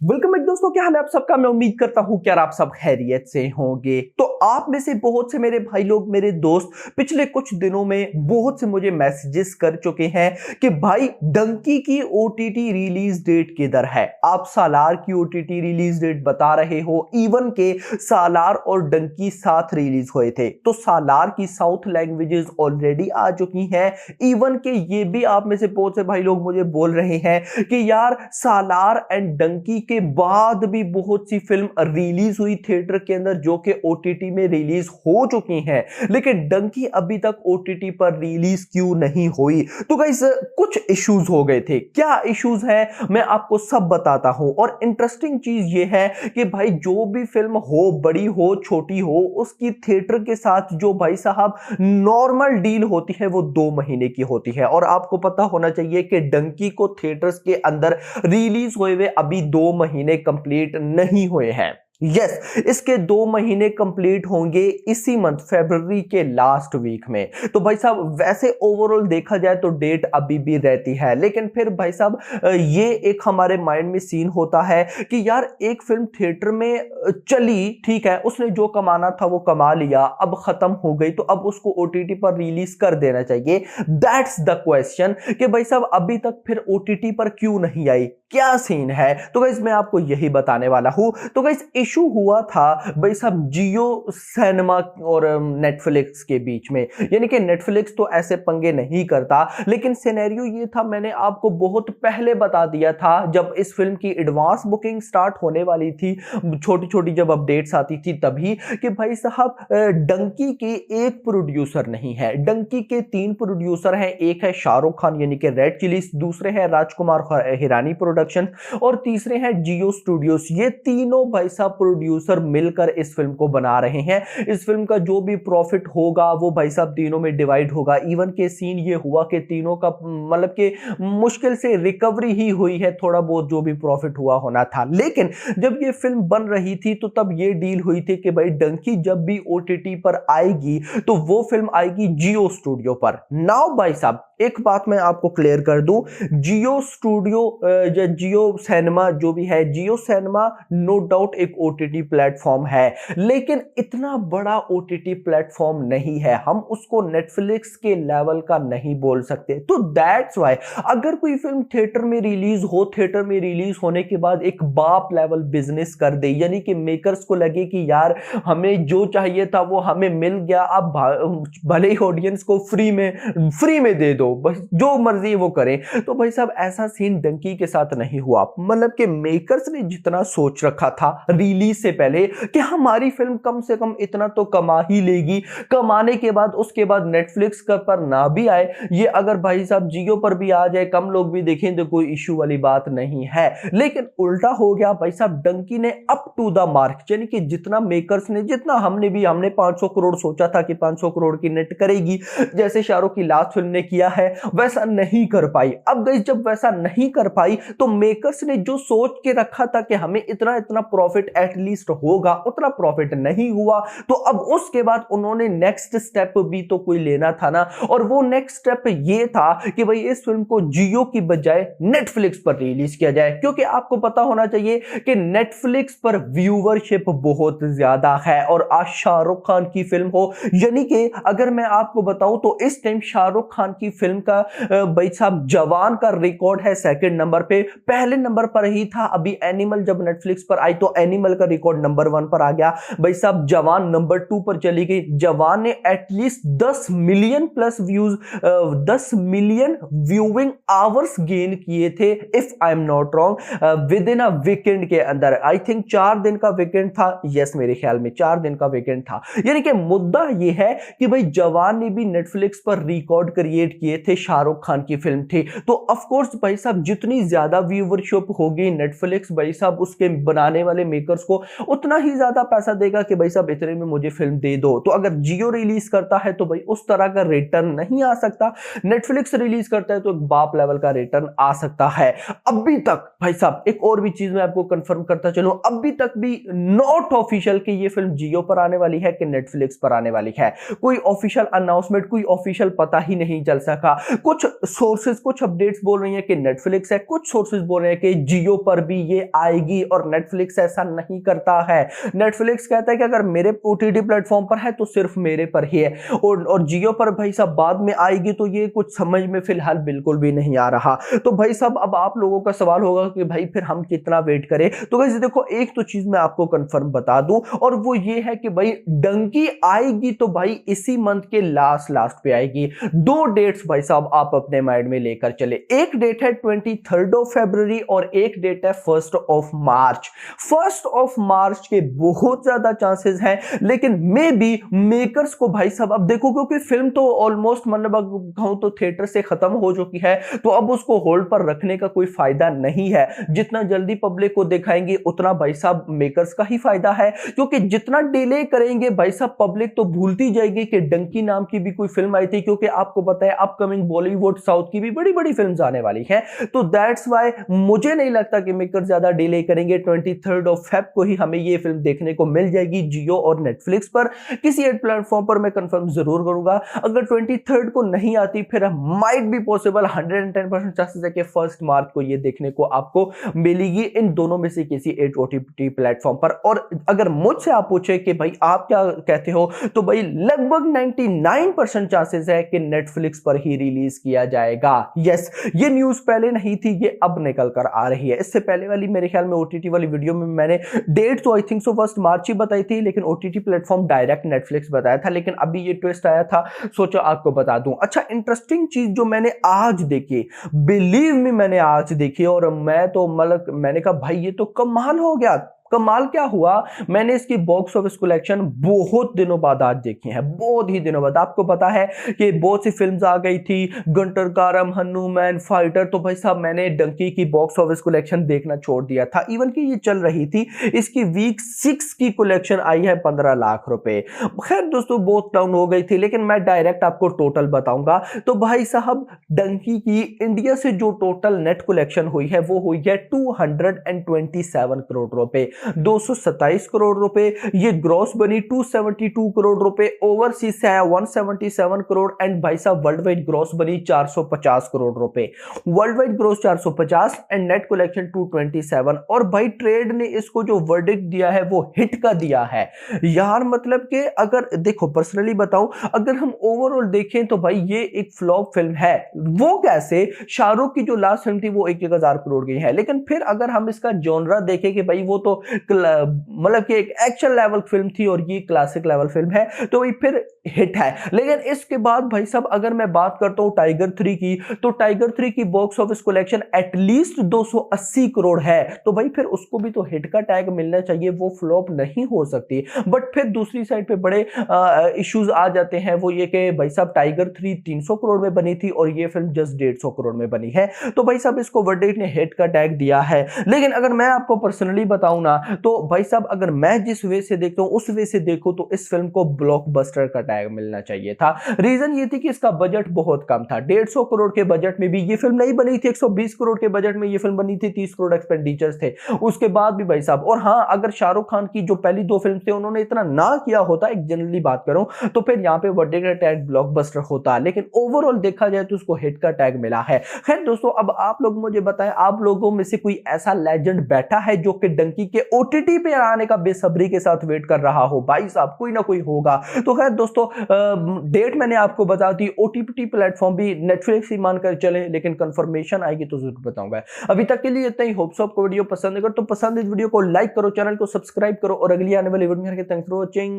Welcome back दोस्तों, क्या हाल है आप सबका। मैं उम्मीद करता हूं कि यार आप सब खैरियत से होंगे। तो आप में से बहुत से मेरे भाई लोग, मेरे दोस्त पिछले कुछ दिनों में बहुत से मुझे मैसेजेस कर चुके हैं कि भाई डंकी की ओटीटी रिलीज डेट किधर है। आप सालार की ओटीटी रिलीज डेट बता रहे हो, इवन के सालार और डंकी साथ रिलीज हुए थे। तो सालार की साउथ लैंग्वेजेस ऑलरेडी आ चुकी हैं। इवन के ये भी आप में से बहुत से भाई लोग मुझे बोल रहे हैं कि यार सालार एंड डंकी के बाद भी बहुत सी फिल्म रिलीज हुई थिएटर के अंदर जो कि ओटीटी में रिलीज हो चुकी हैं, लेकिन डंकी अभी तक ओटीटी पर रिलीज क्यों नहीं हुई। तो गाइस कुछ इश्यूज हो गए थे। क्या इश्यूज हैं मैं आपको सब बताता हूं। और इंटरेस्टिंग चीज ये है कि भाई जो भी फिल्म हो, बड़ी हो छोटी हो, उसकी थिएटर के साथ जो भाई साहब नॉर्मल डील होती है वो 2 महीने की होती है। और आपको पता होना चाहिए कि डंकी को थिएटर्स के अंदर रिलीज हुए हुए अभी 2 महीने कंप्लीट नहीं हुए हैं। यस, इसके 2 महीने कंप्लीट होंगे इसी मंथ फरवरी के लास्ट वीक में। तो भाई साहब वैसे ओवरऑल देखा जाए तो डेट अभी भी रहती है, लेकिन फिर भाई साहब ये एक हमारे माइंड में सीन होता है कि यार एक फिल्म थिएटर में चली, ठीक है, उसने जो कमाना था वो कमा लिया, अब खत्म हो गई, तो अब उसको ओटीटी पर रिलीज कर देना चाहिए। दैट्स द क्वेश्चन कि भाई साहब अभी तक फिर ओटीटी पर क्यों नहीं आई, क्या सीन है। तो गाइस मैं आपको यही बताने वाला हूं। तो गाइस इशू हुआ था भाई साहब जियो सिनेमा और नेटफ्लिक्स के बीच में, यानी कि नेटफ्लिक्स तो ऐसे पंगे नहीं करता, लेकिन सिनेरियो ये था, मैंने आपको बहुत पहले बता दिया था जब इस फिल्म की एडवांस बुकिंग स्टार्ट होने वाली थी, छोटी छोटी जब अपडेट्स आती थी तभी, कि भाई साहब डंकी के एक प्रोड्यूसर नहीं है, डंकी के 3 प्रोड्यूसर हैं। एक है शाहरुख खान यानी कि रेड चिलीज, दूसरे हैं राजकुमार हिरानी प्रोडक्शन और तीसरे हैं जियो स्टूडियोज। ये तीनों भाई साहब प्रोड्यूसर मिलकर इस फिल्म को बना रहे हैं। इस फिल्म का जो भी प्रॉफिट होगा वो भाई साहब तीनों में डिवाइड होगा। इवन के सीन ये हुआ कि तीनों का मतलब कि मुश्किल से रिकवरी ही हुई है, थोड़ा बहुत जो भी प्रॉफिट हुआ होना था। लेकिन जब ये फिल्म बन रही थी तो तब ये डील हुई थी कि भाई डंकी जब भी ओटीटी पर आएगी तो वो फिल्म आएगी जियो स्टूडियो पर। नाउ भाई साहब एक बात मैं आपको क्लियर कर दूं, जियो स्टूडियो या जियो सिनेमा जो भी है, जियो सिनेमा नो डाउट एक ओटीटी प्लेटफॉर्म है, लेकिन इतना बड़ा ओटीटी प्लेटफॉर्म नहीं है। हम उसको नेटफ्लिक्स के लेवल का नहीं बोल सकते। तो दैट्स व्हाई अगर कोई फिल्म थिएटर में रिलीज हो, थिएटर में रिलीज होने के बाद एक बाप लेवल बिजनेस कर दे, यानी कि मेकर्स को लगे कि यार हमें जो चाहिए था वो हमें मिल गया, अब भले ही ऑडियंस को फ्री में दे दो, बस जो मर्जी वो करें, तो भाई साहब ऐसा सीन डंकी के साथ नहीं हुआ। मतलब कि मेकर्स ने जितना सोच रखा था रिलीज से पहले कि हमारी फिल्म कम से कम इतना तो कमा ही लेगी, कमाने के बाद उसके बाद नेटफ्लिक्स पर ना भी आए, ये अगर भाई साहब जियो पर भी आ जाए, कम लोग भी देखें तो कोई इश्यू वाली बात नहीं है। लेकिन उल्टा हो गया भाई साहब, डंकी ने अप टू द मार्क, यानी कि जितना मेकर्स ने, जितना हमने 500 करोड़ सोचा था कि 500 करोड़ की नेट करेगी, जैसे शाहरुख की लास्ट फिल्म ने किया है, वैसा नहीं कर पाई। अब गाइस जब वैसा नहीं कर पाई तो मेकर्स ने जो सोच के रखा था कि हमें इतना इतना प्रॉफिट एटलीस्ट होगा, उतना प्रॉफिट नहीं हुआ। तो अब उसके बाद उन्होंने नेक्स्ट स्टेप भी तो कोई लेना था ना, और वो नेक्स्ट स्टेप ये था कि भाई इस फिल्म को जियो की बजाय नेटफ्लिक्स पर रिलीज किया जाए, क्योंकि आपको पता होना चाहिए कि नेटफ्लिक्स पर व्यूवरशिप बहुत ज्यादा है। और आज शाहरुख खान की फिल्म हो, यानी कि अगर मैं आपको बताऊं तो इस टाइम शाहरुख खान की फिल्म का भाई साहब जवान का रिकॉर्ड है सेकंड नंबर पे, पहले नंबर पर ही था अभी एनिमल, जब नेटफ्लिक्स पर आई तो एनिमल का रिकॉर्ड नंबर 1 पर आ गया। भाई साहब जवान नंबर 2 पर चली गई। जवान ने at least 10 million plus views, 10 million viewing hours gain किए थे, if I am not wrong, with in a weekend के अंदर। आई थिंक 4 दिन का वीकेंड था, यस मेरे ख्याल में 4 दिन का वीकेंड था। यानी कि मुद्दा यह है कि भाई जवान ने भी नेटफ्लिक्स पर रिकॉर्ड क्रिएट किए थे, शाहरुख खान की फिल्म थी। तो ऑफ कोर्स भाई साहब जितनी ज्यादा व्यूवरशिप होगी, नेटफ्लिक्स भाई साहब उसके बनाने वाले मेकर्स को उतना ही ज्यादा पैसा देगा कि भाई साहब इतने में मुझे फिल्म दे दो। तो अगर जियो रिलीज करता है तो भाई उस तरह का रिटर्न नहीं आ सकता, नेटफ्लिक्स रिलीज करता है तो एक बाप लेवल का रिटर्न आ सकता है। अभी तक भाई साहब एक और भी चीज मैं आपको कंफर्म करता चलूं, अभी तक भी नॉट ऑफिशियल कि ये फिल्म जियो पर आने वाली है कि नेटफ्लिक्स पर आने वाली है। कोई ऑफिशियल अनाउंसमेंट, कोई ऑफिशियल पता ही नहीं चल सका रखा। कुछ सोर्सेज, कुछ अपडेट्स बोल रही हैं कि नेटफ्लिक्स है, कुछ सोर्सेज बोल रहे हैं कि जियो पर भी ये आएगी, और नेटफ्लिक्स ऐसा नहीं करता है। नेटफ्लिक्स कहता है कि अगर मेरे ओटीटी प्लेटफॉर्म पर है तो सिर्फ मेरे पर ही है, और जियो पर भाई साहब बाद में आएगी, तो ये कुछ समझ में फिलहाल बिल्कुल भी नहीं आ रहा। तो भाई साहब अब आप लोगों का सवाल होगा कि भाई फिर हम कितना वेट करें। तो गाइस देखो, एक तो चीज मैं आपको कंफर्म बता दूं, और वो ये है कि भाई डंकी आएगी तो भाई इसी मंथ के लास्ट पे आएगी। दो डेट्स भाई साहब आप अपने माइंड में लेकर चले। एक डेट है 23rd ऑफ फरवरी और एक डेट है 1st of March. 1st of March के बहुत ज्यादा चांसेस हैं, लेकिन मे बी मेकर्स को भाई साहब अब देखो, क्योंकि फिल्म तो ऑलमोस्ट मतलब कहूं तो थिएटर से खत्म हो चुकी है, तो अब उसको होल्ड पर रखने का कोई फायदा नहीं है। जितना जल्दी पब्लिक को दिखाएंगे उतना भाई साहब मेकर्स का ही फायदा है, क्योंकि जितना डिले करेंगे भाई साहब पब्लिक तो भूलती जाएगी कि डंकी नाम की भी कोई फिल्म आई थी, क्योंकि आपको पता है अपकमिंग बॉलीवुड साउथ की भी बड़ी बड़ी फिल्म्स आने वाली हैं। तो दैट्स व्हाई मुझे नहीं लगता कि मेकर ज्यादा डिले करेंगे। 23rd ऑफ फेब को ही हमें ये फिल्म देखने को मिल जाएगी जियो और नेटफ्लिक्स पर, किसी एक प्लेटफॉर्म पर मैं कंफर्म जरूर करूंगा। अगर 23rd को नहीं आती फिर माइट बी पॉसिबल 110% चांसेस है कि 1st मार्च को ये देखने को आपको मिलेगी इन दोनों में से किसी एक ओटीटी प्लेटफॉर्म पर। और अगर मुझसे आप पूछे कि भाई आप क्या कहते हो, तो भाई लगभग 99% चांसेस है कि नेटफ्लिक्स पर ही रिलीज किया जाएगा। यस, ये न्यूज पहले नहीं थी, ये अब निकल कर आ रही है। इससे पहले वाली मेरे ख्याल में ओटीटी वाली वीडियो में मैंने डेट तो आई थिंक सो 1st मार्च ही बताई थी, लेकिन ओटीटी प्लेटफॉर्म डायरेक्ट नेटफ्लिक्स बताया था। लेकिन अभी ये ट्विस्ट आया था, सोचो आपको बता दूं। अच्छा, इंटरेस्टिंग चीज जो मैंने आज देखी, बिलीव मी मैंने आज देखी, और मैं तो मतलब मैंने कहा भाई ये तो कमाल हो गया। कमाल क्या हुआ, मैंने इसकी बॉक्स ऑफिस कलेक्शन बहुत दिनों बाद आज देखी है, बहुत ही दिनों बाद। आपको पता है कि बहुत सी फिल्म्स आ गई थी, गंटरकारम, हनुमान, फाइटर, तो भाई साहब मैंने डंकी की बॉक्स ऑफिस कलेक्शन देखना छोड़ दिया था। इवन कि ये चल रही थी, इसकी वीक 6 की कलेक्शन आई है 15 लाख रुपए। खैर दोस्तों बहुत डाउन हो गई थी, लेकिन मैं डायरेक्ट आपको टोटल बताऊंगा। तो भाई साहब डंकी की इंडिया से जो टोटल नेट कलेक्शन हुई है वो हुई है 227 करोड़ रुपए, 227 करोड़ रुपए ये ग्रॉस बनी, 272 करोड़ रुपए ओवरसीज से है 177 करोड़, एंड भाई साहब वर्ल्ड वाइड ग्रॉस बनी 450 करोड़ रुपए। World wide gross 450 and net collection 227। और भाई ट्रेड ने इसको जो वर्डिक्ट दिया है वो हिट का दिया है यार। मतलब कि अगर देखो पर्सनली बताऊं, अगर हम ओवरऑल देखें तो भाई ये एक फ्लॉप फिल्म है। वो कैसे, शाहरुख की जो लास्ट फिल्म थी वो 1,000 करोड़ गई है, लेकिन फिर अगर हम इसका जॉनरा देखें कि भाई वो तो मतलब कि एक एक्शन लेवल फिल्म थी और ये क्लासिक लेवल फिल्म है, तो ये फिर हिट है। लेकिन इसके बाद भाई साहब अगर मैं बात करता हूं टाइगर 3 की, तो टाइगर 3 की box office collection at least 280 crore है, तो भाई फिर उसको भी तो हिट का टैग मिलना चाहिए, वो फ्लॉप नहीं हो सकती। बट फिर दूसरी साइड पे बड़े इश्यूज आ जाते हैं, वो ये कि भाई साहब टाइगर 3 300 करोड़ में बनी थी और ये फिल्म जस्ट 150 करोड़ में बनी है, तो भाई साहब इसको वर्डिक्ट ने हिट का टैग दिया है। लेकिन अगर मैं आपको पर्सनली बताऊं ना, तो भाई साहब अगर मैं जिस वे से देखता हूं उस वे से देखो तो इस फिल्म को ब्लॉकबस्टर का टैग मिलना चाहिए था। रीजन ये थी कि इसका बजट बहुत कम था, 150 करोड़ के बजट में भी ये फिल्म नहीं बनी थी, 120 करोड़ के बजट में ये फिल्म बनी थी, 30 करोड़ एक्सपेंडिचर्स थे उसके बाद भी भाई साहब। और हाँ, अगर शाहरुख खान की जो पहली 2 फिल्म थे उन्होंने इतना ना किया होता, एक जनरली बात करूं, तो फिर यहां पे वर्डिक्ट का टैग ब्लॉकबस्टर होता, लेकिन ओवरऑल देखा जाए तो उसको हिट का टैग मिला है। खैर दोस्तों, अब आप लोग मुझे बताएं, आप लोगों में से कोई ऐसा लेजेंड बैठा है जो कि डंकी के ओटीटी पे आने का बेसब्री के साथ वेट कर रहा हो? भाई साहब कोई ना कोई होगा। तो खैर दोस्तों, डेट मैंने आपको बता दी, ओटीटी प्लेटफॉर्म भी नेटफ्लिक्स ही मानकर चले, लेकिन कंफर्मेशन आएगी तो जरूर बताऊंगा। अभी तक के लिए इतना ही। होप्स आपको वीडियो पसंद है, तो पसंद इस वीडियो को लाइक करो, चैनल को सब्सक्राइब करो, और अगली आने वाली वीडियो में थैंक्स फॉर वॉचिंग।